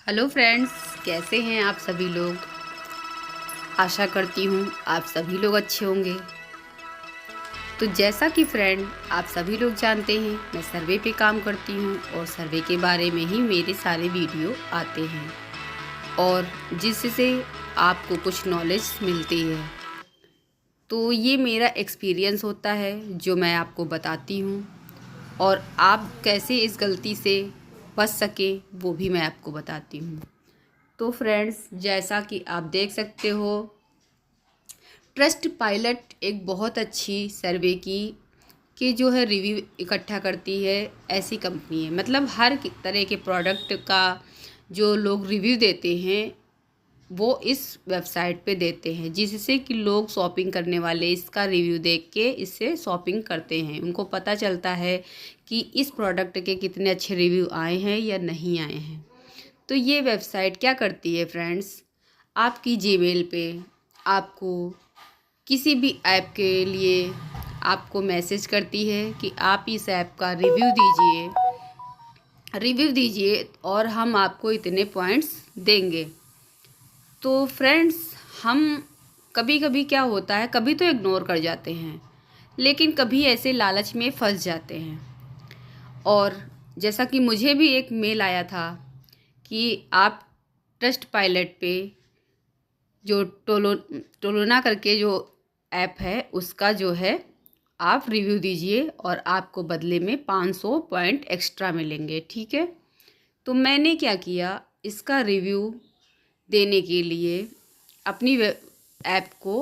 Hello friends, कैसे हैं आप सभी लोग। आशा करती हूँ आप सभी लोग अच्छे होंगे। तो जैसा कि फ्रेंड आप सभी लोग जानते हैं, मैं सर्वे पे काम करती हूँ और सर्वे के बारे में ही मेरे सारे वीडियो आते हैं और जिससे आपको कुछ नॉलेज मिलती है। तो ये मेरा एक्सपीरियंस होता है जो मैं आपको बताती हूँ और आप कैसे इस गलती से बच सके वो भी मैं आपको बताती हूँ। तो फ्रेंड्स, जैसा कि आप देख सकते हो, ट्रस्ट पायलट एक बहुत अच्छी सर्वे की जो है रिव्यू इकट्ठा करती है। ऐसी कंपनी है, मतलब हर तरह के प्रोडक्ट का जो लोग रिव्यू देते हैं वो इस वेबसाइट पे देते हैं, जिससे कि लोग शॉपिंग करने वाले इसका रिव्यू देख के इससे शॉपिंग करते हैं। उनको पता चलता है कि इस प्रोडक्ट के कितने अच्छे रिव्यू आए हैं या नहीं आए हैं। तो ये वेबसाइट क्या करती है फ्रेंड्स, आपकी जीमेल पे आपको किसी भी ऐप के लिए आपको मैसेज करती है कि आप इस ऐप का रिव्यू दीजिए और हम आपको इतने पॉइंट्स देंगे। तो फ्रेंड्स, हम कभी कभी क्या होता है, कभी तो इग्नोर कर जाते हैं, लेकिन कभी ऐसे लालच में फंस जाते हैं। और जैसा कि मुझे भी एक मेल आया था कि आप ट्रस्ट पायलट पे जो टोलोना करके जो ऐप है उसका जो है आप रिव्यू दीजिए और आपको बदले में 500 पॉइंट एक्स्ट्रा मिलेंगे। ठीक है, तो मैंने क्या किया, इसका रिव्यू देने के लिए अपनी ऐप को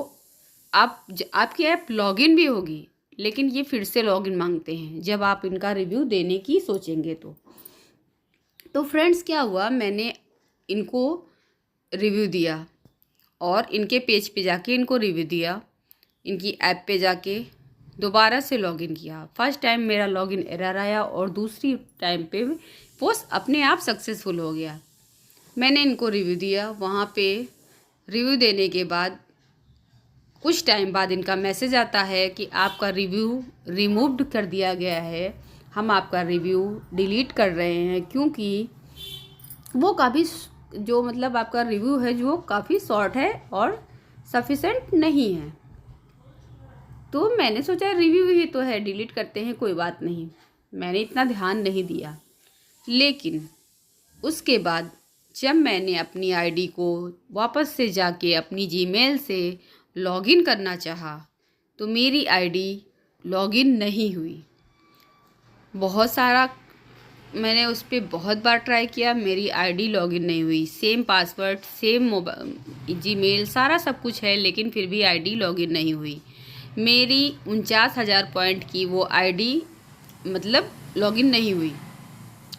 आपकी ऐप लॉगिन भी होगी, लेकिन ये फिर से लॉगिन मांगते हैं जब आप इनका रिव्यू देने की सोचेंगे। तो फ्रेंड्स, क्या हुआ, मैंने इनको रिव्यू दिया और इनके पेज पे जाके इनको रिव्यू दिया, इनकी ऐप पे जाके दोबारा से लॉगिन किया। फर्स्ट टाइम मेरा लॉगिन एरर आया और दूसरी टाइम पे वो अपने आप सक्सेसफुल हो गया। मैंने इनको रिव्यू दिया, वहाँ पे रिव्यू देने के बाद कुछ टाइम बाद इनका मैसेज आता है कि आपका रिव्यू रिमूव्ड कर दिया गया है, हम आपका रिव्यू डिलीट कर रहे हैं क्योंकि वो काफ़ी जो मतलब आपका रिव्यू है जो काफ़ी शॉर्ट है और सफिशेंट नहीं है। तो मैंने सोचा रिव्यू ही तो है, डिलीट करते हैं, कोई बात नहीं। मैंने इतना ध्यान नहीं दिया, लेकिन उसके बाद जब मैंने अपनी आईडी को वापस से जाके अपनी जीमेल से लॉगिन करना चाहा तो मेरी आईडी लॉगिन नहीं हुई। बहुत सारा मैंने उस पर बहुत बार ट्राई किया, मेरी आईडी लॉगिन नहीं हुई। Same password, same mobile, Gmail, सारा सब कुछ है, लेकिन फिर भी आईडी लॉगिन नहीं हुई। मेरी 49,000 पॉइंट की वो आईडी मतलब लॉगिन नहीं हुई।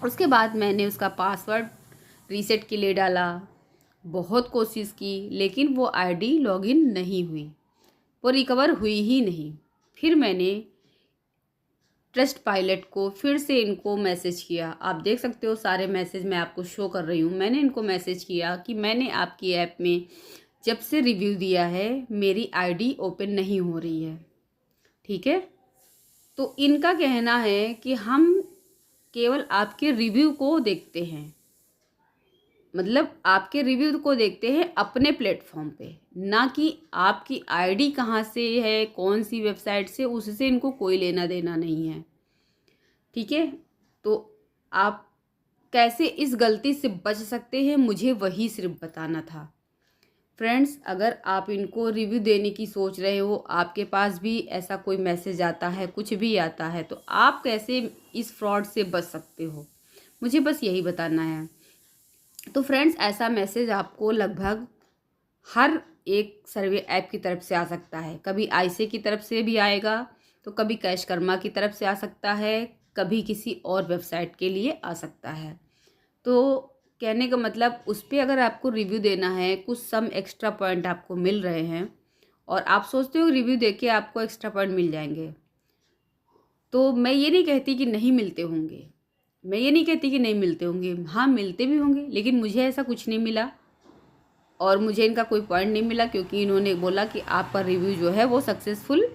उसके बाद मैंने उसका पासवर्ड रीसेट के लिए डाला, बहुत कोशिश की, लेकिन वो आईडी लॉगिन नहीं हुई, वो रिकवर हुई ही नहीं। फिर मैंने ट्रस्ट पायलट को फिर से इनको मैसेज किया। आप देख सकते हो सारे मैसेज मैं आपको शो कर रही हूँ। मैंने इनको मैसेज किया कि मैंने आपकी ऐप में जब से रिव्यू दिया है मेरी आईडी ओपन नहीं हो रही है। ठीक है, तो इनका कहना है कि हम केवल आपके रिव्यू को देखते हैं, मतलब आपके रिव्यू को देखते हैं अपने प्लेटफॉर्म पे, ना कि आपकी आईडी कहाँ से है, कौन सी वेबसाइट से, उससे इनको कोई लेना देना नहीं है। ठीक है, तो आप कैसे इस गलती से बच सकते हैं, मुझे वही सिर्फ बताना था। फ्रेंड्स, अगर आप इनको रिव्यू देने की सोच रहे हो, आपके पास भी ऐसा कोई मैसेज आता है, कुछ भी आता है, तो आप कैसे इस फ्रॉड से बच सकते हो, मुझे बस यही बताना है। तो फ्रेंड्स, ऐसा मैसेज आपको लगभग हर एक सर्वे ऐप की तरफ से आ सकता है। कभी आईसे की तरफ से भी आएगा, तो कभी कैश कर्मा की तरफ से आ सकता है, कभी किसी और वेबसाइट के लिए आ सकता है। तो कहने का मतलब, उस पर अगर आपको रिव्यू देना है, कुछ सम एक्स्ट्रा पॉइंट आपको मिल रहे हैं और आप सोचते हो रिव्यू देके आपको एक्स्ट्रा पॉइंट मिल जाएंगे, तो मैं ये नहीं कहती कि नहीं मिलते होंगे, हाँ मिलते भी होंगे, लेकिन मुझे ऐसा कुछ नहीं मिला और मुझे इनका कोई पॉइंट नहीं मिला, क्योंकि इन्होंने बोला कि आपका रिव्यू जो है वो सक्सेसफुल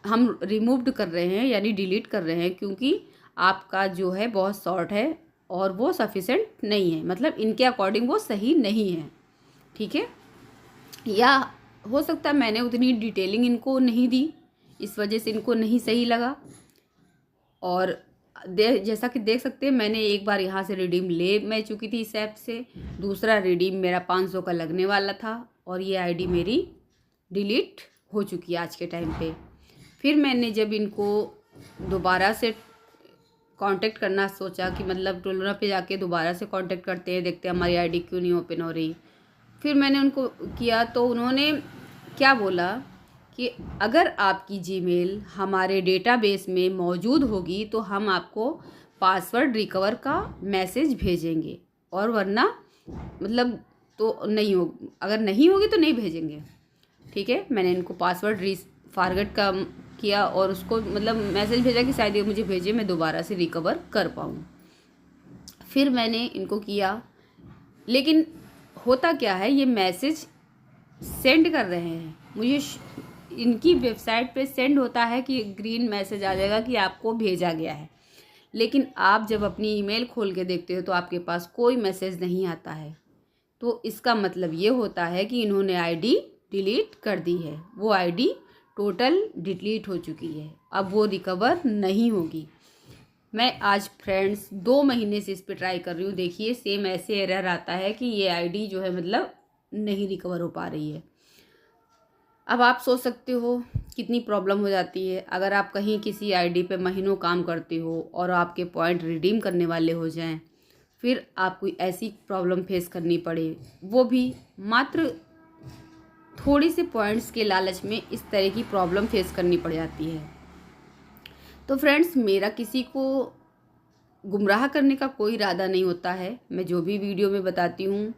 हम रिमूव्ड कर रहे हैं, यानी डिलीट कर रहे हैं, क्योंकि आपका जो है बहुत शॉर्ट है और वो सफिशेंट नहीं है, मतलब इनके अकॉर्डिंग वो सही नहीं है, ठीक है। या हो सकता है मैंने उतनी डिटेलिंग इनको नहीं दी, इस वजह से इनको नहीं सही लगा। और जैसा कि देख सकते हैं मैंने एक बार यहाँ से रिडीम ले मैं चुकी थी इस ऐप से, दूसरा रिडीम मेरा 500 का लगने वाला था और ये आईडी मेरी डिलीट हो चुकी है आज के टाइम पे। फिर मैंने जब इनको दोबारा से कांटेक्ट करना सोचा कि मतलब टोलरा पे जाके दोबारा से कांटेक्ट करते हैं, देखते हैं हमारी आईडी क्यों नहीं ओपन हो रही। फिर मैंने उनको किया तो उन्होंने क्या बोला कि अगर आपकी जीमेल हमारे डेटाबेस में मौजूद होगी तो हम आपको पासवर्ड रिकवर का मैसेज भेजेंगे, और वरना मतलब तो नहीं हो, अगर नहीं होगी तो नहीं भेजेंगे, ठीक है। मैंने इनको पासवर्ड फॉरगेट का किया और उसको मतलब मैसेज भेजा कि शायद ये मुझे भेजे, मैं दोबारा से रिकवर कर पाऊँ। फिर मैंने इनको किया, लेकिन होता क्या है, ये मैसेज सेंड कर रहे हैं मुझे, इनकी वेबसाइट पे सेंड होता है कि ग्रीन मैसेज आ जाएगा कि आपको भेजा गया है, लेकिन आप जब अपनी ईमेल खोल के देखते हो तो आपके पास कोई मैसेज नहीं आता है। तो इसका मतलब ये होता है कि इन्होंने आईडी डिलीट कर दी है, वो आईडी टोटल डिलीट हो चुकी है, अब वो रिकवर नहीं होगी। मैं आज फ्रेंड्स 2 महीने से इस पर ट्राई कर रही हूँ, देखिए सेम ऐसे एरर आता है कि ये आईडी जो है मतलब नहीं रिकवर हो पा रही है। अब आप सोच सकते हो कितनी प्रॉब्लम हो जाती है अगर आप कहीं किसी आईडी पे महीनों काम करते हो और आपके पॉइंट रिडीम करने वाले हो जाएं, फिर आपको ऐसी प्रॉब्लम फेस करनी पड़े, वो भी मात्र थोड़ी से पॉइंट्स के लालच में इस तरह की प्रॉब्लम फेस करनी पड़ जाती है। तो फ्रेंड्स, मेरा किसी को गुमराह करने का कोई इरादा नहीं होता है। मैं जो भी वीडियो में बताती हूँ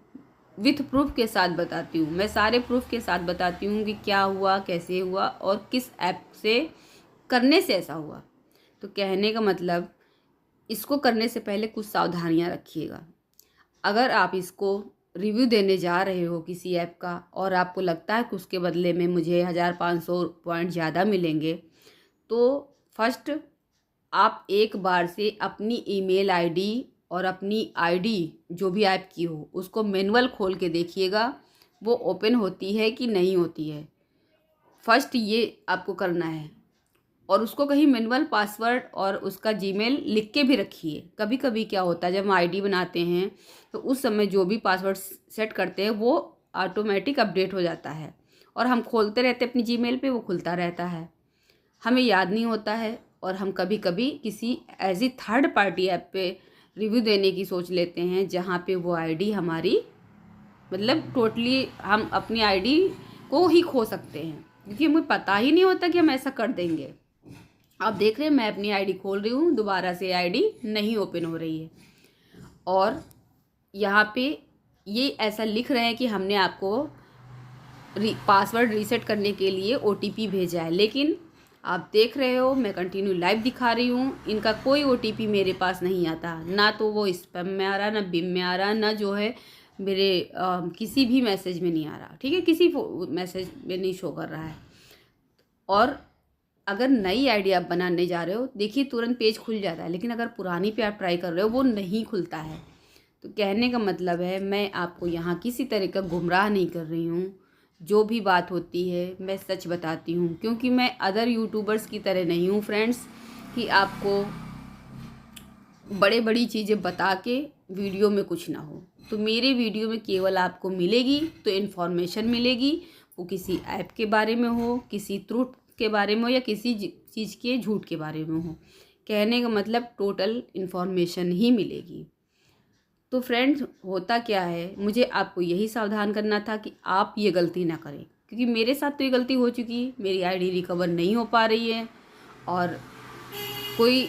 विथ प्रूफ के साथ बताती हूँ, मैं सारे प्रूफ के साथ बताती हूँ कि क्या हुआ, कैसे हुआ और किस ऐप से करने से ऐसा हुआ। तो कहने का मतलब, इसको करने से पहले कुछ सावधानियाँ रखिएगा। अगर आप इसको रिव्यू देने जा रहे हो किसी ऐप का और आपको लगता है कि उसके बदले में मुझे 1500 पॉइंट ज़्यादा मिलेंगे, तो फर्स्ट आप एक बार से अपनी ईमेल आईडी और अपनी आईडी जो भी ऐप की हो उसको मैनुअल खोल के देखिएगा, वो ओपन होती है कि नहीं होती है। फर्स्ट ये आपको करना है, और उसको कहीं मैनुअल पासवर्ड और उसका जीमेल लिख के भी रखिए। कभी कभी क्या होता है, जब हम आईडी बनाते हैं तो उस समय जो भी पासवर्ड सेट करते हैं वो ऑटोमेटिक अपडेट हो जाता है और हम खोलते रहते हैं अपनी जीमेल पे, वो खुलता रहता है, हमें याद नहीं होता है, और हम कभी कभी किसी ऐसी थर्ड पार्टी ऐप पे रिव्यू देने की सोच लेते हैं जहाँ पे वो आईडी हमारी मतलब टोटली हम अपनी आईडी को ही खो सकते हैं, क्योंकि हमें पता ही नहीं होता कि हम ऐसा कर देंगे। आप देख रहे हैं मैं अपनी आईडी खोल रही हूँ, दोबारा से आईडी नहीं ओपन हो रही है, और यहाँ पे ये ऐसा लिख रहे हैं कि हमने आपको पासवर्ड रीसेट करने के लिए OTP भेजा है, लेकिन आप देख रहे हो मैं कंटिन्यू लाइव दिखा रही हूँ, इनका कोई OTP मेरे पास नहीं आता, ना तो वो स्पैम में आ रहा, ना बिम में आ रहा, ना जो है मेरे किसी भी मैसेज में नहीं आ रहा, ठीक है, किसी मैसेज में नहीं शो कर रहा है। और अगर नई आईडी आप बनाने जा रहे हो, देखिए तुरंत पेज खुल जाता है, लेकिन अगर पुरानी पे आप ट्राई कर रहे हो वो नहीं खुलता है। तो कहने का मतलब है, मैं आपको यहाँ किसी तरह का गुमराह नहीं कर रही हूँ, जो भी बात होती है मैं सच बताती हूँ, क्योंकि मैं अदर यूट्यूबर्स की तरह नहीं हूँ फ्रेंड्स कि आपको बड़े बड़ी चीज़ें बता के वीडियो में कुछ ना हो। तो मेरे वीडियो में केवल आपको मिलेगी तो इन्फॉर्मेशन मिलेगी, वो किसी ऐप के बारे में हो, किसी त्रुटि के बारे में हो, या किसी चीज़ के झूठ के बारे में हो। कहने का मतलब टोटल इन्फॉर्मेशन ही मिलेगी। तो फ्रेंड्स, होता क्या है, मुझे आपको यही सावधान करना था कि आप ये गलती ना करें, क्योंकि मेरे साथ तो ये गलती हो चुकी है, मेरी आईडी रिकवर नहीं हो पा रही है। और कोई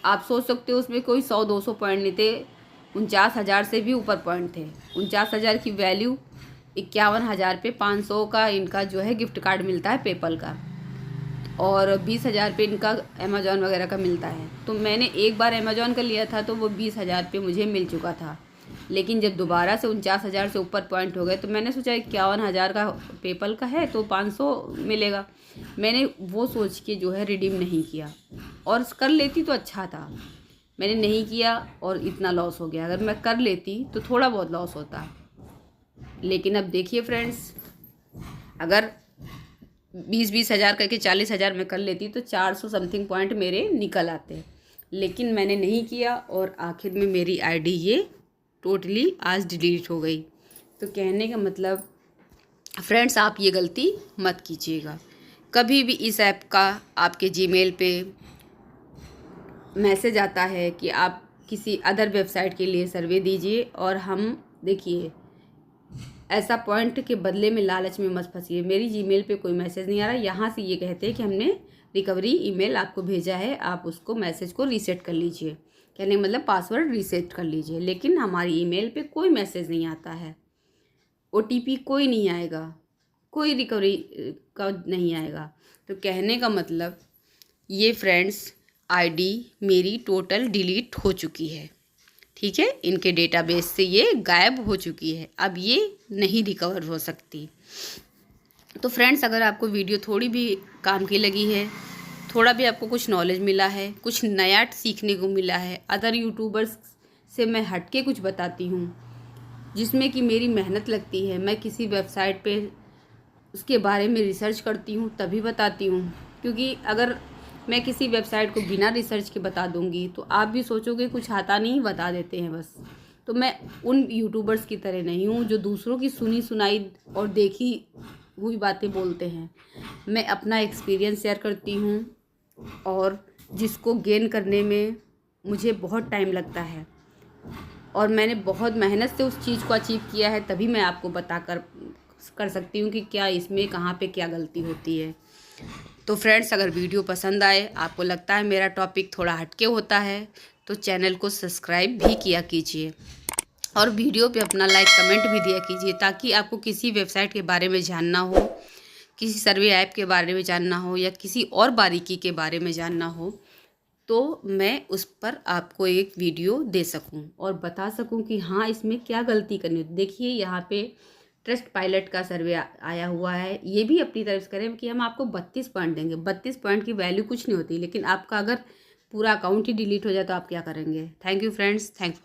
आप सोच सकते हो उसमें कोई 100-200 पॉइंट नहीं थे, 49,000 से भी ऊपर पॉइंट थे। 49,000 की वैल्यू 51,000 पे 500 का इनका जो है गिफ्ट कार्ड मिलता है पेपल का, और 20,000 पे इनका अमेज़ॉन वगैरह का मिलता है। तो मैंने एक बार अमेज़ॉन का लिया था तो वो 20,000 पे मुझे मिल चुका था, लेकिन जब दोबारा से 49,000 से ऊपर पॉइंट हो गए तो मैंने सोचा 51,000 का पेपल का है तो 500 मिलेगा। मैंने वो सोच के जो है रिडीम नहीं किया, और कर लेती तो अच्छा था, मैंने नहीं किया और इतना लॉस हो गया। अगर मैं कर लेती तो थोड़ा बहुत लॉस होता, लेकिन अब देखिए फ्रेंड्स, अगर 20-20 हज़ार करके 40 हज़ार में कर लेती तो 400 समथिंग पॉइंट मेरे निकल आते, लेकिन मैंने नहीं किया और आखिर में मेरी आईडी ये टोटली आज डिलीट हो गई। तो कहने का मतलब फ्रेंड्स, आप ये गलती मत कीजिएगा। कभी भी इस ऐप का आपके जीमेल पे मैसेज आता है कि आप किसी अदर वेबसाइट के लिए सर्वे दीजिए, और हम देखिए ऐसा पॉइंट के बदले में लालच में मत फंसिए। मेरी जीमेल पे कोई मैसेज नहीं आ रहा, यहाँ से ये कहते हैं कि हमने रिकवरी ईमेल आपको भेजा है, आप उसको मैसेज को रीसेट कर लीजिए। कहने का मतलब पासवर्ड रीसेट कर लीजिए, लेकिन हमारी ईमेल पे कोई मैसेज नहीं आता है, OTP कोई नहीं आएगा, कोई रिकवरी का नहीं आएगा। तो कहने का मतलब ये फ्रेंड्स, आईडी मेरी टोटल डिलीट हो चुकी है, ठीक है, इनके डेटाबेस से ये गायब हो चुकी है, अब ये नहीं रिकवर हो सकती। तो फ्रेंड्स, अगर आपको वीडियो थोड़ी भी काम की लगी है, थोड़ा भी आपको कुछ नॉलेज मिला है, कुछ नया सीखने को मिला है, अदर यूट्यूबर्स से मैं हट के कुछ बताती हूँ जिसमें कि मेरी मेहनत लगती है, मैं किसी वेबसाइट पे उसके बारे में रिसर्च करती हूँ तभी बताती हूँ, क्योंकि अगर मैं किसी वेबसाइट को बिना रिसर्च के बता दूँगी तो आप भी सोचोगे कुछ आता नहीं, बता देते हैं बस। तो मैं उन यूट्यूबर्स की तरह नहीं हूँ जो दूसरों की सुनी सुनाई और देखी हुई बातें बोलते हैं। मैं अपना एक्सपीरियंस शेयर करती हूँ, और जिसको गेन करने में मुझे बहुत टाइम लगता है और मैंने बहुत मेहनत से उस चीज़ को अचीव किया है, तभी मैं आपको बता कर सकती हूँ कि क्या इसमें कहाँ पे क्या गलती होती है। तो फ्रेंड्स, अगर वीडियो पसंद आए, आपको लगता है मेरा टॉपिक थोड़ा हटके होता है, तो चैनल को सब्सक्राइब भी किया कीजिए और वीडियो पे अपना लाइक कमेंट भी दिया कीजिए, ताकि आपको किसी वेबसाइट के बारे में जानना हो, किसी सर्वे ऐप के बारे में जानना हो, या किसी और बारीकी के बारे में जानना हो, तो मैं उस पर आपको एक वीडियो दे सकूं और बता सकूं कि हाँ, इसमें क्या गलती करनी है। देखिए यहाँ पे ट्रस्ट पायलट का सर्वे आया हुआ है, ये भी अपनी तरफ से करें कि हम आपको 32 पॉइंट देंगे। 32 पॉइंट की वैल्यू कुछ नहीं होती, लेकिन आपका अगर पूरा अकाउंट ही डिलीट हो जाए तो आप क्या करेंगे। Thank you friends, thanks for